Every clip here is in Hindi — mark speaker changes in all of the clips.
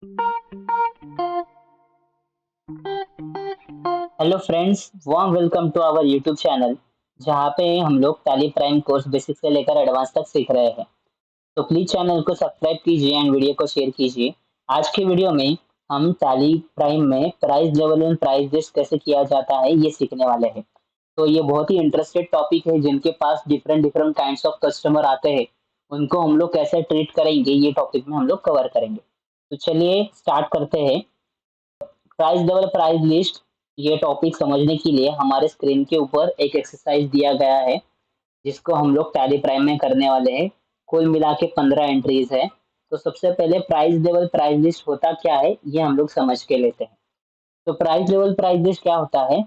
Speaker 1: Hello friends, warm welcome to our YouTube channel जहाँ पे हम लोग टैली प्राइम कोर्स बेसिक से लेकर एडवांस तक सीख रहे हैं। तो प्लीज चैनल को सब्सक्राइब कीजिए एंड वीडियो को शेयर कीजिए। आज की वीडियो में हम टैली प्राइम में price level and price list कैसे किया जाता है ये सीखने वाले हैं। तो ये बहुत ही इंटरेस्टेड टॉपिक है, जिनके पास different different kinds of customer आते हैं, उनको हम लोग कैसे ट्रीट करेंगे ये टॉपिक में हम लोग कवर करेंगे। तो चलिए स्टार्ट करते हैं। प्राइस लेवल प्राइस लिस्ट ये टॉपिक समझने के लिए हमारे स्क्रीन के ऊपर एक एक्सरसाइज दिया गया है, जिसको हम लोग टैली प्राइम में करने वाले हैं। कुल मिला के 15 एंट्रीज है। तो सबसे पहले प्राइस लेवल प्राइस लिस्ट होता क्या है ये हम लोग समझ के लेते हैं। तो प्राइस लेवल प्राइस लिस्ट क्या होता है?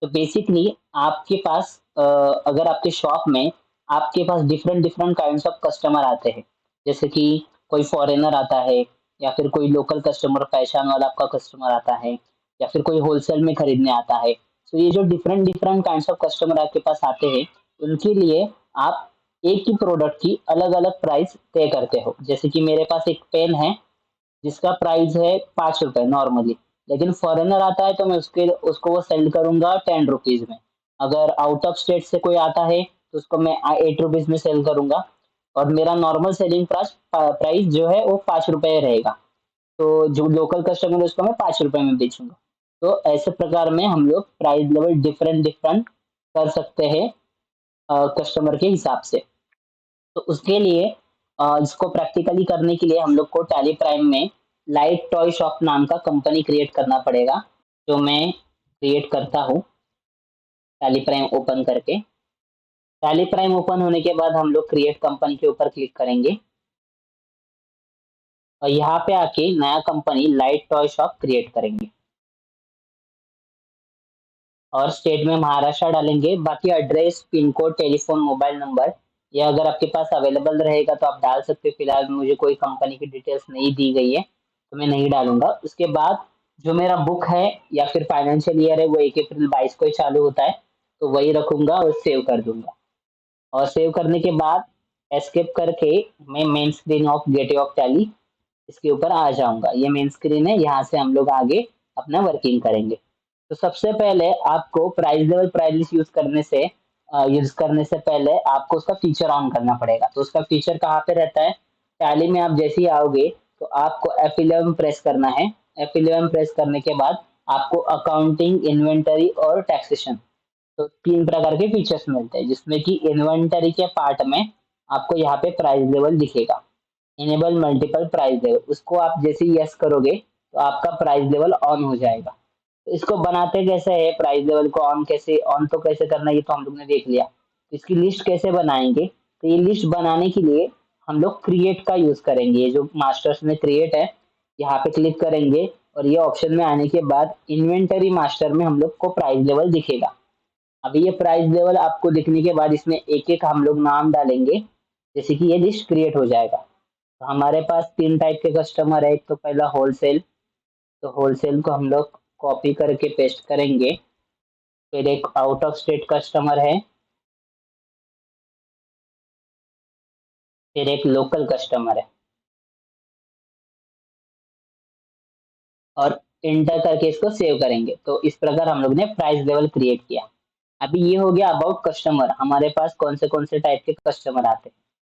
Speaker 1: तो बेसिकली आपके पास अगर आपके शॉप में आपके पास different different kinds of customer आते हैं, जैसे कि कोई फॉरेनर आता है, या फिर कोई लोकल कस्टमर पहचान वाला आपका कस्टमर आता है, या फिर कोई होलसेल में खरीदने आता है। तो ये जो different different kinds of customer आपके पास आते हैं, उनके लिए आप एक ही प्रोडक्ट की अलग अलग प्राइस तय करते हो। जैसे कि मेरे पास एक पेन है जिसका प्राइस है 5 रुपए नॉर्मली, लेकिन फॉरेनर आता है तो मैं उसके उसको वो सेल करूंगा 10 रुपीज में। अगर आउट ऑफ स्टेट से कोई आता है तो उसको मैं 8 रुपीज में सेल करूंगा, और मेरा नॉर्मल सेलिंग प्राइस प्राइस जो है वो 5 रुपए रहेगा। तो जो लोकल कस्टमर है उसको मैं 5 रुपए में बेचूंगा। तो ऐसे प्रकार में हम लोग प्राइस लेवल डिफरेंट डिफरेंट कर सकते हैं कस्टमर के हिसाब से। तो उसके लिए इसको प्रैक्टिकली करने के लिए हम लोग को टैली प्राइम में लाइट टॉय शॉप नाम का कंपनी क्रिएट करना पड़ेगा, जो मैं क्रिएट करता हूँ टैली प्राइम ओपन करके। टैली प्राइम ओपन होने के बाद हम लोग क्रिएट कंपनी के ऊपर क्लिक करेंगे, और यहाँ पे आके नया company light toy shop create करेंगे, और स्टेट में महाराष्ट्र डालेंगे। बाकी address, pin code, telephone, mobile number ये अगर आपके पास अवेलेबल रहेगा तो आप डाल सकते हो। फिलहाल मुझे कोई कंपनी की डिटेल्स नहीं दी गई है तो मैं नहीं डालूंगा। उसके बाद जो मेरा बुक है या फिर फाइनेंशियल ईयर है वो 1 अप्रैल 22 को ही चालू होता है, तो वही रखूंगा और सेव कर दूंगा। और सेव करने के बाद एस्केप करके मैं main screen of gateway of tally इसके ऊपर आ जाऊंगा। ये मेन स्क्रीन है, यहाँ से हम लोग आगे अपना वर्किंग करेंगे। तो सबसे पहले आपको price level price list use करने से पहले आपको उसका फीचर ऑन करना पड़ेगा। तो उसका फीचर कहाँ पे रहता है? टैली में आप जैसे ही आओगे तो आपको F11 प्रेस करना है। F11 प्रेस करने के बाद आपको अकाउंटिंग, इन्वेंटरी और टैक्सेशन, तो 3 प्रकार के फीचर्स मिलते हैं, जिसमें कि इन्वेंटरी के पार्ट में आपको यहाँ पे प्राइस लेवल दिखेगा। इनेबल मल्टीपल प्राइस लेवल, उसको आप जैसे ही यस करोगे तो आपका प्राइस लेवल ऑन हो जाएगा। तो इसको बनाते कैसे है, प्राइस लेवल को ऑन कैसे ऑन तो कैसे करना है ये तो हम लोग ने देख लिया। तो इसकी लिस्ट कैसे बनाएंगे? तो ये लिस्ट बनाने के लिए हम लोग क्रिएट का यूज करेंगे। ये जो मास्टर्स में क्रिएट है, यहाँ पे क्लिक करेंगे, और ये ऑप्शन में आने के बाद इन्वेंटरी मास्टर में हम लोग को प्राइस लेवल दिखेगा। अभी ये प्राइस लेवल आपको दिखने के बाद इसमें एक एक हम लोग नाम डालेंगे, जैसे कि ये लिस्ट क्रिएट हो जाएगा। तो हमारे पास 3 टाइप के कस्टमर है। एक तो पहला होलसेल, तो होलसेल को हम लोग कॉपी करके पेस्ट करेंगे। फिर एक आउट ऑफ स्टेट कस्टमर है, फिर एक लोकल कस्टमर है, और इंटर करके इसको सेव करेंगे। तो इस प्रकार हम लोग ने प्राइस लेवल क्रिएट किया। अभी ये हो गया अबाउट कस्टमर, हमारे पास कौन से टाइप के कस्टमर आते हैं।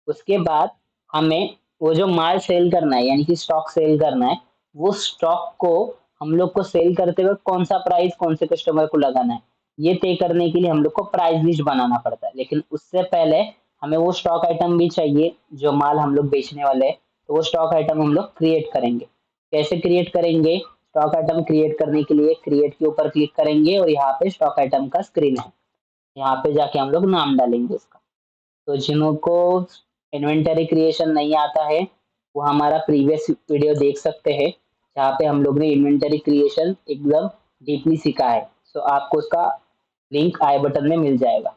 Speaker 1: उसके बाद हमें वो जो माल सेल करना है, यानी कि स्टॉक सेल करना है, वो स्टॉक को हम लोग को सेल करते वक्त कौन सा प्राइस कौन से कस्टमर को लगाना है, ये तय करने के लिए हम लोग को प्राइस लिस्ट बनाना पड़ता है। लेकिन उससे पहले हमें वो स्टॉक आइटम भी चाहिए जो माल हम लोग बेचने वाले हैं। तो वो स्टॉक आइटम हम लोग क्रिएट करेंगे। कैसे क्रिएट करेंगे? स्टॉक आइटम क्रिएट करने के लिए क्रिएट के ऊपर क्लिक करेंगे, और यहाँ पे स्टॉक आइटम का स्क्रीन है, यहाँ पे जाके हम लोग नाम डालेंगे उसका। तो जिनको इन्वेंटरी क्रिएशन नहीं आता है वो हमारा प्रीवियस वीडियो देख सकते हैं, जहाँ पे हम लोग ने इन्वेंटरी क्रिएशन एकदम डीपली सीखा है। तो आपको उसका लिंक आई बटन में मिल जाएगा।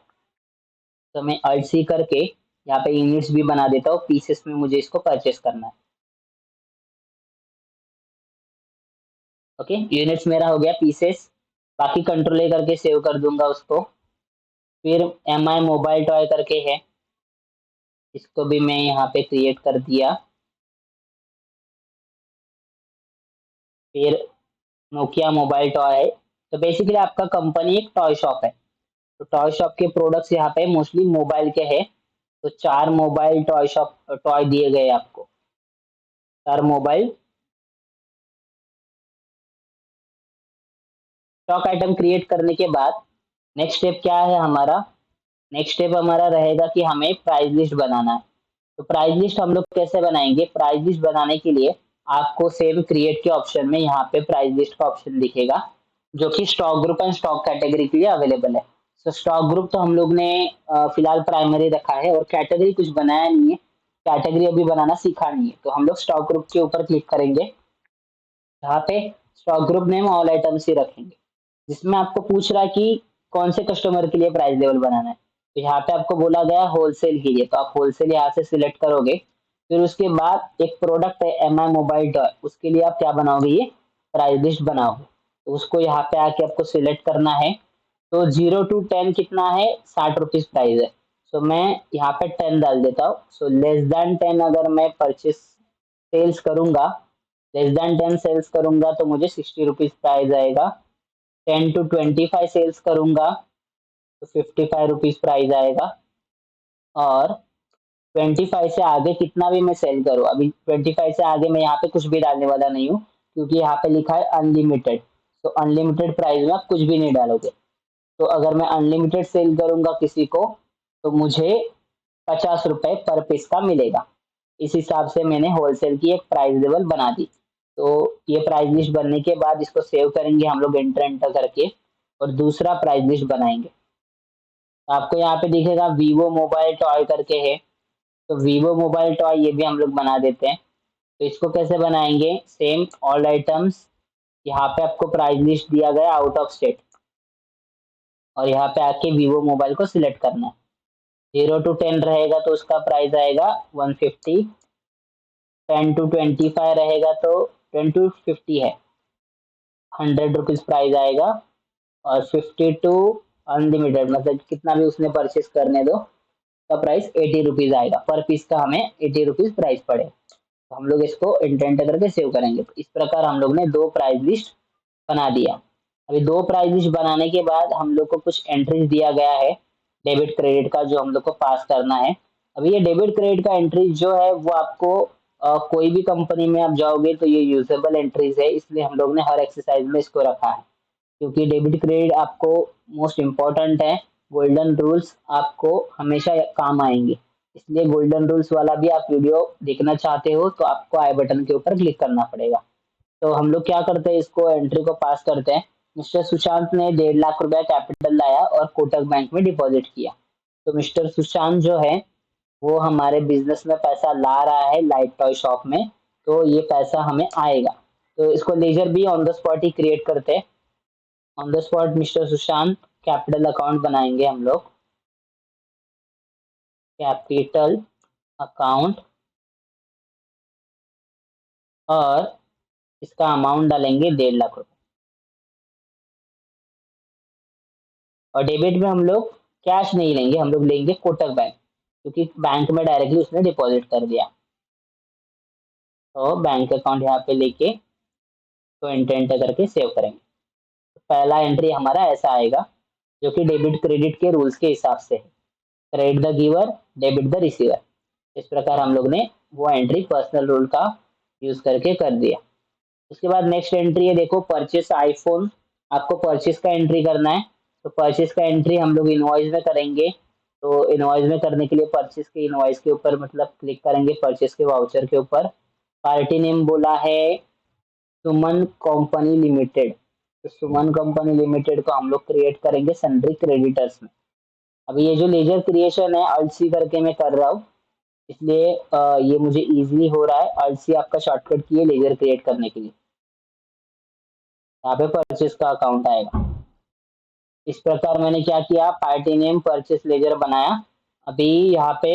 Speaker 1: तो मैं अल्ट सी करके यहाँ पे यूनिट्स भी बना देता हूँ, पीसेस में मुझे इसको परचेस करना है। ओके, यूनिट्स मेरा हो गया पीसेस। बाकी कंट्रोल ए करके सेव कर दूंगा उसको। फिर MI मोबाइल टॉय करके है, इसको भी मैं यहाँ पे क्रिएट कर दिया। फिर नोकिया मोबाइल टॉय है। तो बेसिकली आपका कंपनी एक टॉय शॉप है। तो टॉय शॉप के प्रोडक्ट्स यहाँ पे मोस्टली मोबाइल के हैं। तो 4 मोबाइल टॉय दिए गए आपको। 4 मोबाइल स्टॉक आइटम क्रिएट करने के बाद नेक्स्ट स्टेप क्या है हमारा? नेक्स्ट स्टेप हमारा रहेगा कि हमें प्राइस लिस्ट बनाना है। तो प्राइस लिस्ट हम लोग कैसे बनाएंगे? प्राइस लिस्ट बनाने के लिए आपको सेम क्रिएट के ऑप्शन में यहाँ पे प्राइस लिस्ट का ऑप्शन दिखेगा, जो कि stock group and stock category के लिए अवेलेबल है। तो स्टॉक ग्रुप तो हम लोग ने फिलहाल प्राइमरी रखा है और कैटेगरी कुछ बनाया नहीं है। कैटेगरी अभी बनाना सीखा नहीं है, तो हम लोग स्टॉक ग्रुप के ऊपर क्लिक करेंगे। यहाँ पे stock group name all items ही रखेंगे, जिसमें आपको पूछ रहा है कि कौन से कस्टमर के लिए प्राइस लेवल बनाना है। तो यहाँ पे आपको बोला गया होलसेल के लिए, तो आप होलसेल यहाँ से सिलेक्ट करोगे। फिर उसके बाद एक प्रोडक्ट है एम आई मोबाइल टॉय, उसके लिए आप क्या बनाओगे? ये प्राइस लिस्ट बनाओगे। तो उसको यहाँ पे आके आपको सिलेक्ट करना है। तो 0 to 10 कितना है? 60 रुपीज प्राइस है। सो मैं यहाँ पे 10 डाल देता हूँ। सो लेस देन 10 अगर मैं परचेस सेल्स करूंगा, लेस देन 10 सेल्स करूंगा तो मुझे 60 रुपीज प्राइस आएगा। 10 to 25 सेल्स करूंगा तो 55 रुपीज प्राइस आएगा। और 25 से आगे कितना भी मैं सेल करूँ, अभी 25 से आगे मैं यहाँ पे कुछ भी डालने वाला नहीं हूँ, क्योंकि यहाँ पे लिखा है अनलिमिटेड। तो अनलिमिटेड प्राइस में आप कुछ भी नहीं डालोगे। तो अगर मैं अनलिमिटेड सेल करूंगा किसी को, तो मुझे 50 रुपए पर पीस का मिलेगा। इस हिसाब से मैंने होलसेल की एक प्राइस लेवल बना दी। तो ये प्राइस लिस्ट बनने के बाद इसको सेव करेंगे हम लोग एंटर एंटर करके, और दूसरा प्राइस लिस्ट बनाएंगे। तो आपको यहाँ पे दिखेगा वीवो मोबाइल टॉय करके है। तो वीवो मोबाइल टॉय ये भी हम लोग बना देते हैं। तो इसको कैसे बनाएंगे? सेम ऑल आइटम्स, यहाँ पे आपको प्राइस लिस्ट दिया गया आउट ऑफ स्टेट, और यहाँ पे आके वीवो मोबाइल को सिलेक्ट करना है। 0 to 10 रहेगा तो उसका प्राइस आएगा 150। 10 to 25 रहेगा तो 10 to 50 है, 100 रुपीज प्राइस आएगा। और 50 टू अनलिमिटेड, मतलब कितना भी उसने परचेस करने दो, का प्राइस 80 रुपीज आएगा। पर पीस का हमें 80 रुपीज प्राइस पड़े। तो हम लोग इसको इंटेंट करके सेव करेंगे। तो इस प्रकार हम लोग ने 2 प्राइस लिस्ट बना दिया। अभी 2 प्राइस लिस्ट बनाने के बाद हम लोग को कुछ एंट्रीज दिया गया है डेबिट क्रेडिट का, जो हम लोग को पास करना है। अभी ये डेबिट क्रेडिट का एंट्रीज जो है वो आपको कोई भी कंपनी में आप जाओगे तो ये यूजेबल एंट्रीज है, इसलिए हम लोग ने हर एक्सरसाइज में इसको रखा है, क्योंकि डेबिट क्रेडिट आपको मोस्ट इम्पोर्टेंट है। गोल्डन रूल्स आपको हमेशा काम आएंगे, इसलिए गोल्डन रूल्स वाला भी आप वीडियो देखना चाहते हो तो आपको आई बटन के ऊपर क्लिक करना पड़ेगा। तो हम लोग क्या करते हैं, इसको एंट्री को पास करते हैं। मिस्टर सुशांत ने 1.5 लाख रुपया कैपिटल लाया और कोटक बैंक में डिपॉजिट किया। तो मिस्टर सुशांत जो है वो हमारे बिजनेस में पैसा ला रहा है लाइट टॉय शॉप में, तो ये पैसा हमें आएगा। तो इसको लेजर भी on the spot he create करते हैं। On the spot mister Sushant capital account बनाएंगे हम लोग। कैपिटल अकाउंट, और इसका अमाउंट डालेंगे 1.5 लाख रुपए। और डेबिट में हम लोग कैश नहीं लेंगे, हम लोग लेंगे कोटक बैंक, क्योंकि बैंक में डायरेक्टली उसने डिपॉजिट कर दिया। तो बैंक अकाउंट यहाँ पे लेके तो इंटेंट करके सेव करेंगे। तो पहला एंट्री हमारा ऐसा आएगा, जो कि डेबिट क्रेडिट के रूल्स के हिसाब से है। Credit the giver, debit the receiver. इस प्रकार हम लोग ने वो एंट्री पर्सनल रूल का यूज करके कर दिया। उसके बाद नेक्स्ट एंट्री है, देखो परचेस आईफोन। आपको परचेस का एंट्री करना है। तो परचेस का एंट्री हम लोग इनवॉइस में करेंगे। तो इनवॉइस में करने के लिए परचेस के इनवॉइस के ऊपर मतलब क्लिक करेंगे, परचेस के वाउचर के ऊपर। पार्टी नेम बोला है सुमन कंपनी लिमिटेड। तो सुमन कंपनी लिमिटेड को हम लोग क्रिएट करेंगे सन्ड्री क्रेडिटर्स में। अभी ये जो लेजर क्रिएशन है अल्ट सी करके मैं कर रहा हूँ, इसलिए ये मुझे इजीली हो रहा है। अल्ट सी आपका शॉर्टकट की है लेजर क्रिएट करने के लिए। यहाँ पे परचेस का अकाउंट आएगा। इस प्रकार मैंने क्या किया, पार्टी नेम परचेस लेजर बनाया। अभी यहाँ पे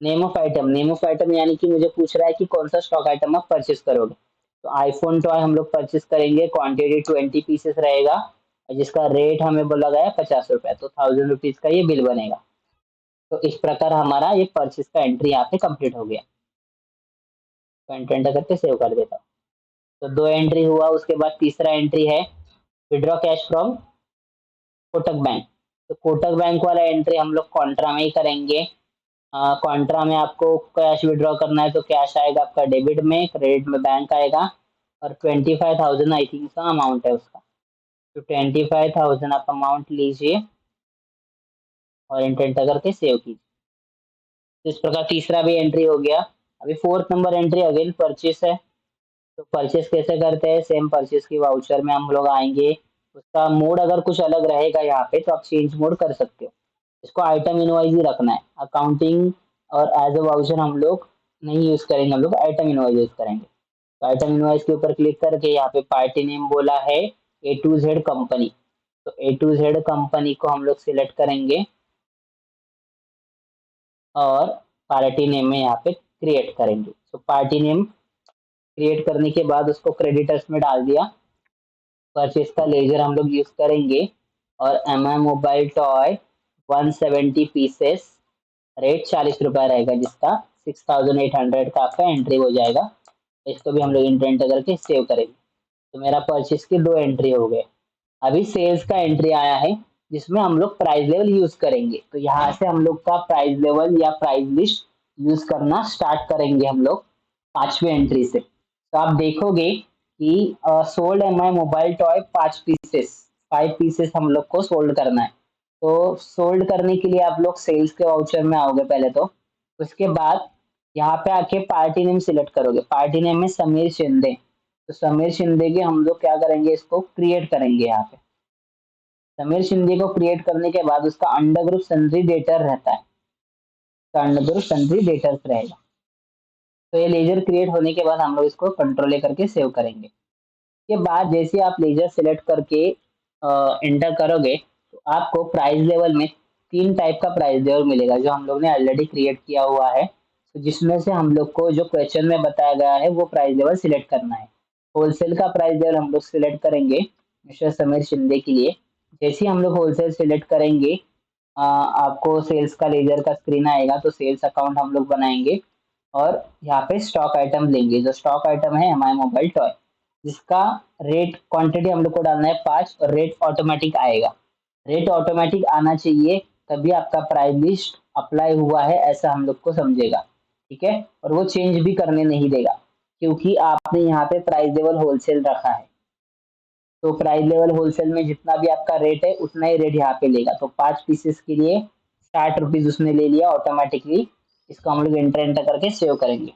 Speaker 1: नेम ऑफ आइटम यानी कि मुझे पूछ रहा है कि कौन सा स्टॉक आइटम आप परचेस करोगे। तो आईफोन टॉय हम लोग परचेस करेंगे, क्वांटिटी 20 पीसेस रहेगा, जिसका रेट हमें बोला गया 50 रुपया, तो 1000 रुपीज का ये बिल बनेगा। तो इस प्रकार हमारा ये परचेस का एंट्री यहाँ पे कंप्लीट हो गया। कंटेंट करके सेव कर देता हूँ। तो 2 एंट्री हुआ। उसके बाद तीसरा एंट्री है withdraw cash from Kotak bank. तो कोटक बैंक वाला एंट्री हम लोग कॉन्ट्रा में ही करेंगे। कॉन्ट्रा में आपको कैश विड्रॉ करना है तो कैश आएगा आपका डेबिट में, क्रेडिट में बैंक आएगा, और 25,000 आई थिंक का अमाउंट है उसका। तो 25,000 आप अमाउंट लीजिए और इंटेंट करके सेव कीजिए। तो इस प्रकार तीसरा भी एंट्री हो गया। अभी fourth number entry again purchase है। तो परचेस कैसे करते हैं, सेम परचेस की वाउचर में हम लोग आएंगे। उसका मोड अगर कुछ अलग रहेगा यहाँ पे तो आप चेंज मोड कर सकते हो। इसको आइटम इनवाइज ही रखना है। अकाउंटिंग और एज अ वाउचर हम लोग नहीं यूज करेंगे, हम लोग आइटम इनवाइज यूज करेंगे। तो आइटम इनवाइज के ऊपर क्लिक करके यहाँ पे पार्टी नेम बोला है A to Z कंपनी। तो A to Z कंपनी को हम लोग सिलेक्ट करेंगे और पार्टी नेम में यहाँ पे क्रिएट करेंगे। तो पार्टी नेम क्रिएट करने के बाद उसको क्रेडिटर्स में डाल दिया। परचेज का लेजर हम लोग यूज करेंगे और MI mobile toy 170 pieces, rate 40 रुपये रहेगा, जिसका 6,800 का आपका एंट्री हो जाएगा। इसको भी हम लोग इंटेंट करके सेव करेंगे। तो मेरा परचेज के 2 एंट्री हो गए। अभी सेल्स का एंट्री आया है जिसमें हम लोग प्राइस लेवल यूज करेंगे। तो यहाँ से हम लोग का प्राइस लेवल या प्राइस लिस्ट यूज करना स्टार्ट करेंगे हम लोग 5वें एंट्री से। तो आप देखोगे कि sold MI mobile toy 5 pieces, 5 pieces हम लोग को सोल्ड करना है। तो सोल्ड करने के लिए आप लोग सेल्स के वाउचर में आओगे पहले। तो उसके बाद यहाँ पे आके पार्टी नेम सिलेक्ट करोगे। पार्टी नेम में समीर शिंदे। तो समीर शिंदे के हम लोग क्या करेंगे, इसको क्रिएट करेंगे। यहाँ पे समीर शिंदे को क्रिएट करने के बाद उसका अंडर ग्रुप सन्ड्री डेटर रहता है, तो अंडर ग्रुप सन्ड्री डेटर्स रहेगा। तो ये लेजर क्रिएट होने के बाद हम लोग इसको कंट्रोल करके सेव करेंगे। के बाद जैसे आप लेजर सेलेक्ट करके एंटर करोगे तो आपको प्राइस लेवल में 3 टाइप का प्राइस लेवल मिलेगा जो हम लोग ने ऑलरेडी क्रिएट किया हुआ है। तो जिसमें से हम लोग को जो क्वेश्चन में बताया गया है वो प्राइस लेवल सिलेक्ट करना है। होलसेल का प्राइस लेवल हम लोग सिलेक्ट करेंगे मिस्टर समीर शिंदे के लिए। जैसे ही हम लोग होलसेल सिलेक्ट करेंगे आपको सेल्स का लेजर का स्क्रीन आएगा। तो सेल्स अकाउंट हम लोग बनाएंगे और यहाँ पे स्टॉक आइटम लेंगे। जो स्टॉक आइटम है MI मोबाइल टॉय, जिसका रेट क्वांटिटी हम लोग को डालना है 5 और रेट ऑटोमेटिक आएगा। रेट ऑटोमेटिक आना चाहिए तभी आपका प्राइस लिस्ट अप्लाई हुआ है ऐसा हम लोग को समझेगा। ठीक है, और वो चेंज भी करने नहीं देगा क्योंकि आपने यहाँ पे प्राइस लेवल होलसेल रखा है। तो प्राइस लेवल होलसेल में जितना भी आपका रेट है उतना ही रेट यहाँ पे लेगा। तो 5 पीसेस के लिए 60 रुपीज उसने ले लिया ऑटोमेटिकली। इसको हम लोग एंटर एंटर करके सेव करेंगे।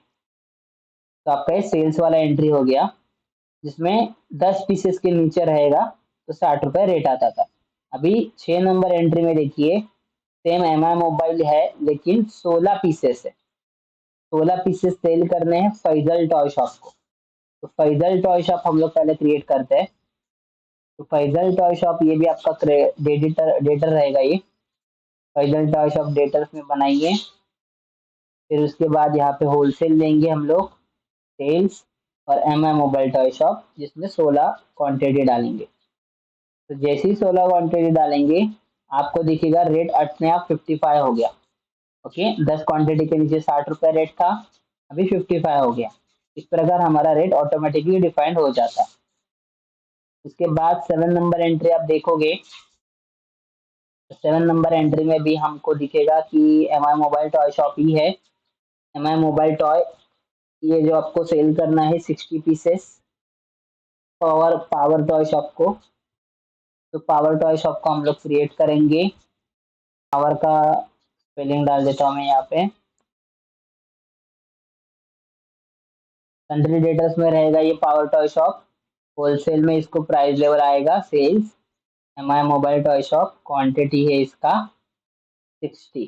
Speaker 1: तो आपका ये सेल्स वाला एंट्री हो गया जिसमें 10 पीसेस के नीचे रहेगा तो 60 रुपये रेट आता था। अभी 6 नंबर एंट्री में देखिए सेम MI मोबाइल है लेकिन 16 पीसेस है। 16 पीसेस सेल करने हैं फैजल टॉय शॉप को। तो फैजल टॉय शॉप हम लोग पहले क्रिएट करते हैं। तो फैजल टॉय शॉप ये भी आपका डेटर डेटर रहेगा। ये फैजल टॉय शॉप डेटर्स में बनाइए। फिर उसके बाद यहाँ पे होलसेल लेंगे हम लोग, सेल्स और MI मोबाइल टॉय शॉप जिसमें 16 क्वांटिटी डालेंगे। तो जैसे ही 16 क्वांटिटी डालेंगे आपको दिखेगा रेट अपने आप 55 हो गया। ओके, 10 क्वांटिटी के नीचे 60 रुपये रेट था, अभी 55 हो गया। इस प्रकार हमारा रेट ऑटोमेटिकली डिफाइंड हो जाता है। उसके बाद 7 नंबर एंट्री आप देखोगे। 7 नंबर एंट्री में भी हमको दिखेगा कि MI मोबाइल टॉय शॉप ही है। MI मोबाइल टॉय ये जो आपको सेल करना है 60 pieces power power toy shop को। तो पावर टॉय शॉप को हम लोग क्रिएट करेंगे। पावर का स्पेलिंग डाल देता हूँ मैं यहाँ पे। कंट्री डेटर्स में रहेगा ये पावर टॉय शॉप। होलसेल में इसको प्राइस लेवल आएगा sales MI mobile toy shop. Quantity है इसका 60।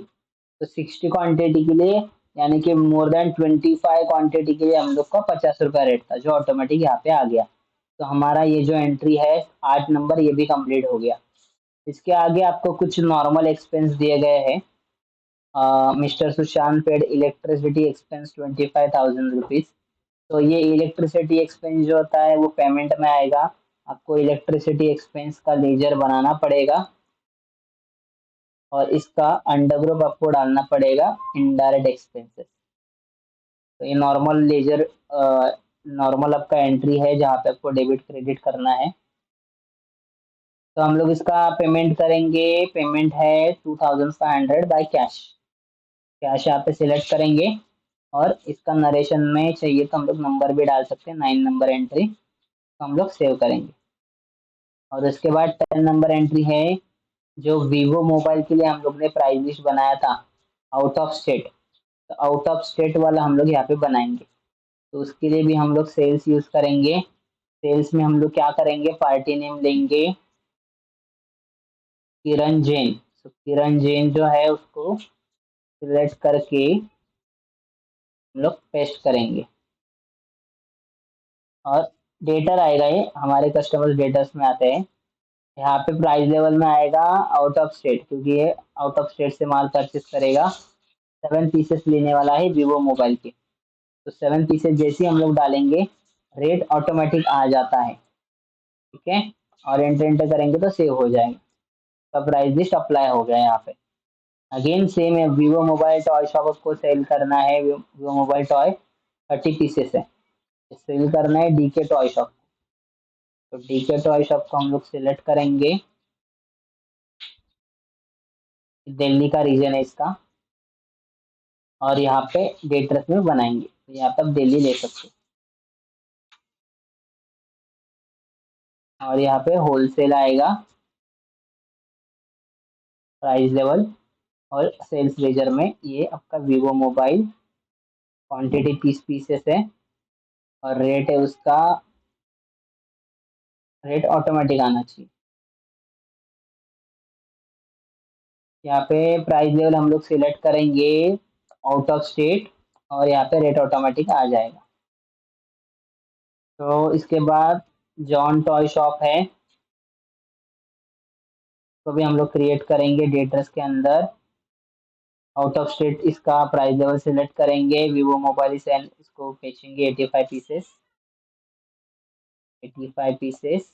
Speaker 1: तो 60 क्वांटिटी के लिए यानी कि मोर देन 25 क्वांटिटी के लिए हम लोग का 50 रुपया रेट था जो ऑटोमेटिक यहाँ पे आ गया। तो हमारा ये जो एंट्री है 8 नंबर ये भी कंप्लीट हो गया। इसके आगे आपको कुछ नॉर्मल एक्सपेंस दिए गए हैं। Mister Sushant paid electricity expense 25,000 rupees. तो ये इलेक्ट्रिसिटी एक्सपेंस जो होता है वो पेमेंट में आएगा। आपको इलेक्ट्रिसिटी एक्सपेंस का लेजर बनाना पड़ेगा और इसका अंडर ग्रुप आपको डालना पड़ेगा इनडायरेक्ट एक्सपेंसेस। तो ये नॉर्मल लेजर नॉर्मल आपका एंट्री है जहाँ पे आपको डेबिट क्रेडिट करना है। तो हम लोग इसका पेमेंट करेंगे। पेमेंट है 2500 बाय कैश। कैश यहाँ पे सिलेक्ट करेंगे और इसका नरेशन में चाहिए तो हम लोग नंबर भी डाल सकते हैं, 9 नंबर एंट्री, तो हम लोग सेव करेंगे। और उसके बाद 10 नंबर एंट्री है जो वीवो मोबाइल के लिए हम लोग ने प्राइस लिस्ट बनाया था, आउट ऑफ स्टेट। तो आउट ऑफ स्टेट वाला हम लोग यहाँ पे बनाएंगे। तो उसके लिए भी हम लोग सेल्स यूज करेंगे। सेल्स में हम लोग क्या करेंगे, पार्टी नेम लेंगे किरण जैन। तो किरण जैन जो है उसको सिलेक्ट करके हम लोग पेस्ट करेंगे। और डेटर आएगा, ये हमारे कस्टमर डेटर्स में आते हैं। यहाँ पे प्राइस लेवल में आएगा आउट ऑफ स्टेट, क्योंकि ये आउट ऑफ स्टेट से माल परचेस करेगा। 7 पीसेस लेने वाला है वीवो मोबाइल के। तो 7 पीसेस जैसे ही हम लोग डालेंगे रेट ऑटोमेटिक आ जाता है। ठीक है, और एंटर एंटर करेंगे तो सेव हो जाएगा। तो प्राइस लिस्ट अप्लाई हो गया यहाँ पे। अगेन सेम है, वीवो मोबाइल टॉय शॉप को सेल करना है। वीवो मोबाइल टॉय 30 पीसेस है, सेल करना है डीके टॉय शॉप। तो डीके टॉय शॉप को हम लोग सिलेक्ट करेंगे। दिल्ली का रीजन है इसका। और यहाँ पे डेटर्स में बनाएंगे, तो यहाँ पे आप दिल्ली ले सकते हो। और यहाँ पे होलसेल आएगा, प्राइस लेवल और सेल्स लेजर में ये आपका वीवो मोबाइल, क्वांटिटी 30 पीसेस है। और रेट है उसका, रेट ऑटोमेटिक आना चाहिए। यहाँ पे प्राइस लेवल हम लोग सिलेक्ट करेंगे आउट ऑफ स्टेट, और यहाँ पे रेट ऑटोमेटिक आ जाएगा। तो इसके बाद जॉन टॉय शॉप है, तो भी हम लोग क्रिएट करेंगे डेटर्स के अंदर। आउट ऑफ स्टेट इसका प्राइस लेवल सिलेक्ट करेंगे, वीवो मोबाइल सेल इसको बेचेंगे 85 पीसेस। 85 पीसेस,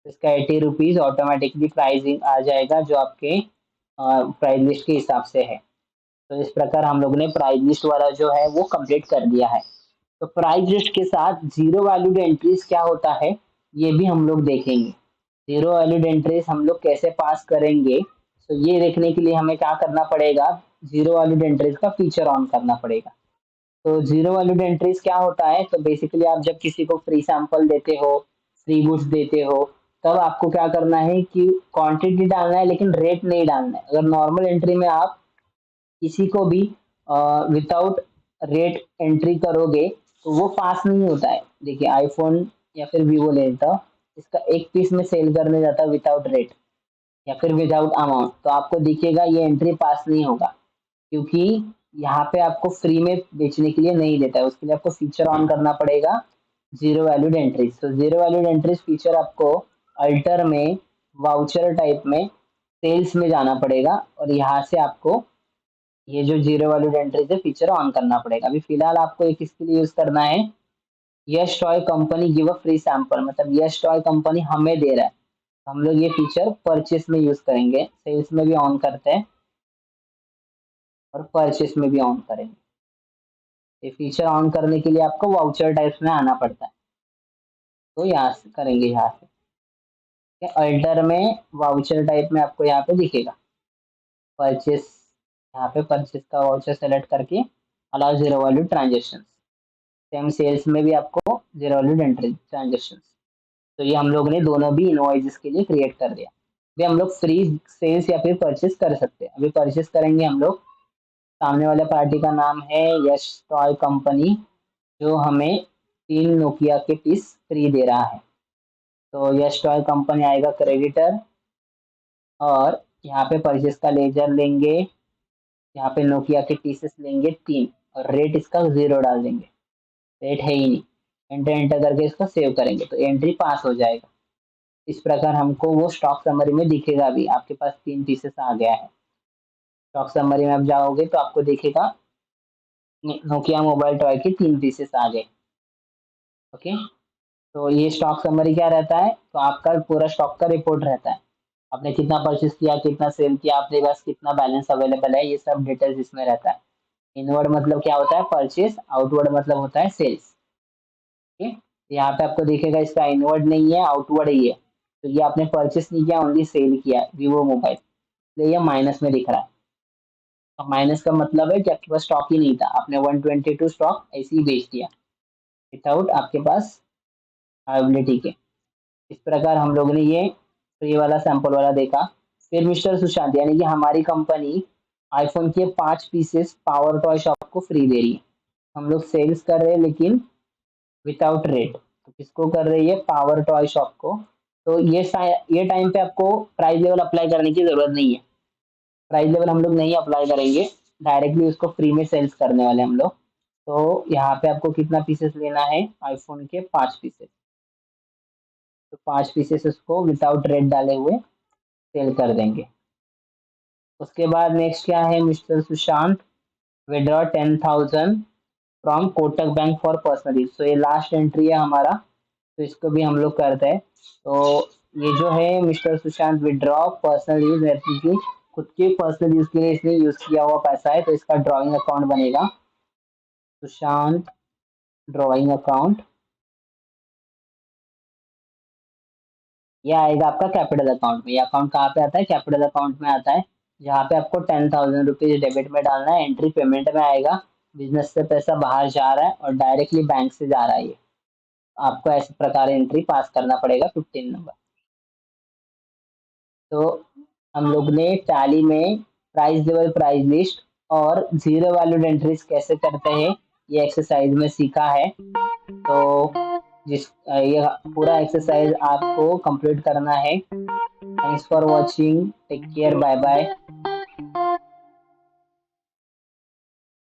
Speaker 1: इसका 80 रुपीज़ ऑटोमेटिकली प्राइसिंग आ जाएगा जो आपके प्राइस लिस्ट के हिसाब से है। तो इस प्रकार हम लोग ने प्राइस लिस्ट वाला जो है वो कंप्लीट कर दिया है। तो प्राइस लिस्ट के साथ जीरो वैल्यूड एंट्रीज क्या होता है ये भी हम लोग देखेंगे। जीरो वैल्यूड एंट्रीज हम लोग कैसे पास करेंगे, तो ये देखने के लिए हमें क्या करना पड़ेगा, जीरो वैल्यूड एंट्रीज का फीचर ऑन करना पड़ेगा। तो जीरो वैल्यूड एंट्रीज क्या होता है, तो बेसिकली आप जब किसी को फ्री सैंपल देते हो, फ्री गुड्स देते हो, तब आपको क्या करना है कि क्वांटिटी डालना है लेकिन रेट नहीं डालना है। अगर नॉर्मल एंट्री में आप किसी को भी विदाउट रेट एंट्री करोगे तो वो पास नहीं होता है। देखिए आईफोन या फिर वीवो ले लेता हूँ, इसका एक पीस में सेल करने जाता है विदाउट रेट या फिर विदाउट अमाउंट, तो आपको दिखेगा ये एंट्री पास नहीं होगा, क्योंकि यहाँ पे आपको फ्री में बेचने के लिए नहीं देता है। उसके लिए आपको फीचर ऑन करना पड़ेगा जीरो वैल्यूड एंट्रीज। तो जीरो वैल्यूड एंट्रीज फीचर आपको अल्टर में, वाउचर टाइप में, सेल्स में जाना पड़ेगा और यहाँ से आपको ये जो जीरो वैल्यूड एंट्रीज है फीचर ऑन करना पड़ेगा। अभी फिलहाल आपको ये किसके लिए यूज करना है, Yash toy company give a free sample, मतलब यश टॉय कंपनी हमें दे रहा है, हम लोग ये फीचर परचेस में यूज करेंगे। सेल्स में भी ऑन करते हैं और परचेस में भी ऑन करेंगे। ये फीचर ऑन करने के लिए आपको वाउचर टाइप्स में आना पड़ता है, तो यहाँ से करेंगे। यहाँ से अल्टर में वाउचर टाइप में आपको यहाँ पे दिखेगा परचेस। यहाँ पे परचेस का वाउचर सेलेक्ट करके allow zero value transaction. Same sales में भी आपको जीरो वैल्यू एंट्री ट्रांजेक्शन। तो ये हम लोग ने दोनों भी इनवॉइसेस के लिए क्रिएट कर दिया। अभी हम लोग फ्री सेल्स या फिर परचेस कर सकते हैं। अभी परचेस करेंगे हम लोग, सामने वाले पार्टी का नाम है यश टॉय कंपनी, जो हमें 3 नोकिया के पीस फ्री दे रहा है। तो यश टॉय कंपनी आएगा क्रेडिटर, और यहाँ पे परचेस का लेजर लेंगे, यहाँ पे नोकिया के पीसेस लेंगे 3, और रेट इसका 0 डाल देंगे, रेट है ही नहीं। एंटर एंटर करके इसको सेव करेंगे तो एंट्री पास हो जाएगा। इस प्रकार हमको वो स्टॉक समरी में दिखेगा भी, आपके पास 3 पीसेस आ गया है। स्टॉक समरी में आप जाओगे तो आपको दिखेगा नोकिया मोबाइल टॉय के 3 पीसेस आ गए। ओके, तो ये स्टॉक समरी क्या रहता है, तो आपका पूरा स्टॉक का रिपोर्ट रहता है। आपने कितना परचेस किया, कितना सेल किया, आपके पास कितना बैलेंस अवेलेबल है, ये सब डिटेल्स इसमें रहता है। इनवर्ड मतलब क्या होता है, परचेस। आउटवर्ड मतलब होता है सेल्स। ठीक है। यहाँ पे आपको दिखेगा इसका इनवर्ड नहीं है, आउटवर्ड ही है। तो ये आपने परचेस नहीं किया, ओनली सेल किया वीवो मोबाइल, इसलिए ये माइनस में दिख रहा है। तो माइनस का मतलब है कि आपके पास स्टॉक ही नहीं था, आपने 122 स्टॉक ऐसे ही बेच दिया विदाउट आपके पास अवेलेबिलिटी के। इस प्रकार हम लोग ने ये फ्री वाला सैंपल वाला देखा। फिर मिस्टर सुशांत यानी कि हमारी कंपनी आईफोन के 5 पीसेस पावर टॉय शॉप को फ्री दे रही है। हम लोग सेल्स कर रहे हैं लेकिन विदाउट रेट। तो किसको कर रही है? पावर टॉय शॉप को। तो ये टाइम पे आपको प्राइस लेवल अप्लाई करने की जरूरत नहीं है। प्राइस लेवल हम लोग नहीं अप्लाई करेंगे, डायरेक्टली उसको फ्री में सेल्स करने वाले हम लोग। तो यहाँ पे आपको कितना पीसेस लेना है? आईफोन के 5 पीसेस। तो 5 पीसेस उसको विदाउट रेट डाले हुए सेल कर देंगे। उसके बाद नेक्स्ट क्या है mister Sushant? Withdraw 10,000 from Kotak bank for personal use. तो ये लास्ट एंट्री है हमारा, तो इसको भी हम लोग करते हैं। तो ये जो है mister Sushant withdraw personal use, जैसे कि खुद के पर्सनल यूज के लिए इसने यूज किया हुआ पैसा है, तो इसका ड्रॉइंग अकाउंट बनेगा सुशांत ड्रॉइंग अकाउंट। ये आएगा आपका कैपिटल अकाउंट में। ये अकाउंट कहाँ पे आता है? कैपिटल अकाउंट में आता है, जहाँ पे आपको 10,000 रुपीज डेबिट में डालना है। एंट्री पेमेंट में आएगा, बिजनेस से पैसा बाहर जा रहा है और डायरेक्टली बैंक से जा रहा है। ये आपको ऐसे प्रकार एंट्री पास करना पड़ेगा 15 नंबर। तो हम लोग ने टैली में प्राइस लेवल, प्राइस लिस्ट और जीरो वैल्यूड एंट्रीज कैसे करते हैं ये एक्सरसाइज में सीखा है। तो ये पूरा एक्सरसाइज आपको कंप्लीट करना है। Thanks for watching, take care, bye bye.